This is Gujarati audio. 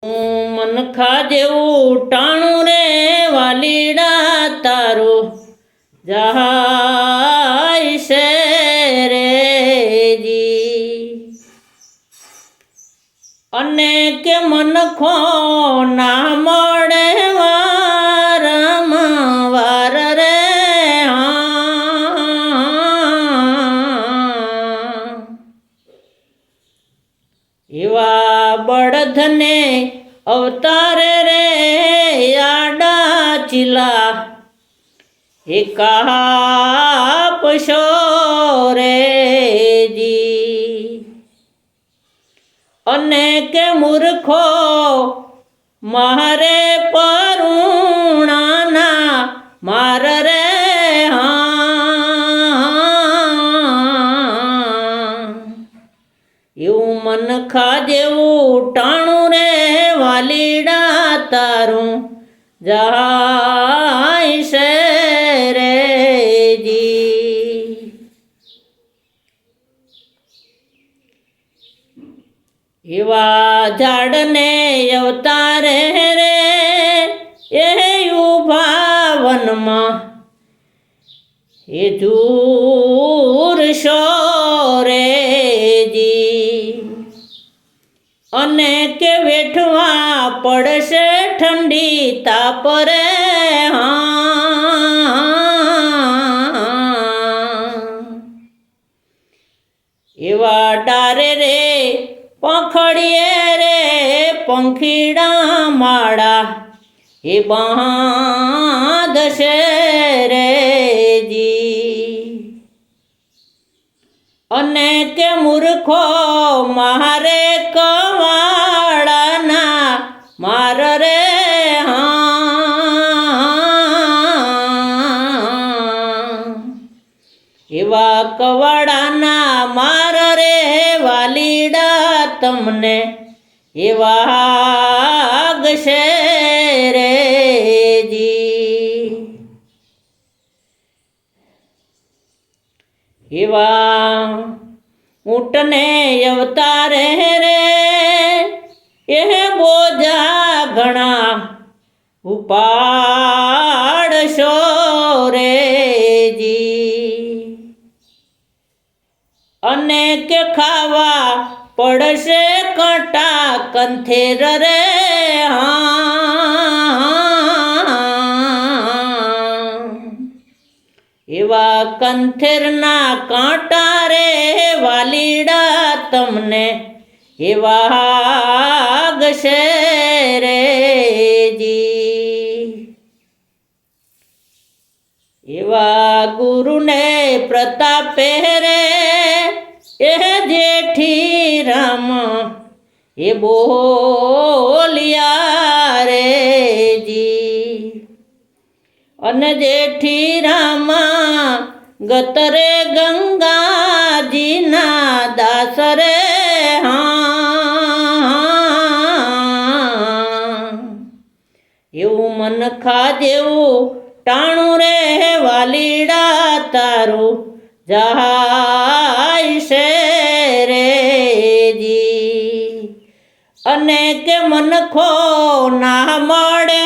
મનખા જેવું ટાણું રે વાલીડા તારું જાય છે રેજી, અને કે મનખો ના મળે વારંવાર રે એવા બળદને અવતારે રે આડા ચીલા કાપશો રેજી, અને કે મૂર્ખો મારે પરુણાના માર રે એવું મનખા જેવું ટાણું રે વાલીડા તારું જાય છે રેજી, એવા ઝાડને અવતારે રે એ ઉભા વનમાં એ ઝૂરશો રેજી, અને કે વેઠવા પડશે ઠંડી તાપ રે એવા ડારે રે પંખડીએ રે પંખીડા માળા એ બાંધશે રેજી, અને કે મૂર્ખો મારે કવાડાના માર રે એવા કવાડાના માર રે વાલીડા તમને એવા આગશે રેજી, એવા ઊંટને અવતારે રે એ બોજા ઘણા ઉપાડશો રેજી, અને કે ખાવા પડશે કાંટા કંથેર રે એવા કંથેરના કાંટા રે વાલીડા તમને એવા આગશે રેજી, એવા ગુરુને પ્રતાપે રે એ જેઠી રામ એ બોલ્યા રેજી, અને જેઠી રામા ગતરે ગંગાજીના દાસ રે એવું મનખા જેવું ટાણું રે વાલીડા તારું જાય છે રેજી, અને કે મનખો ના મળે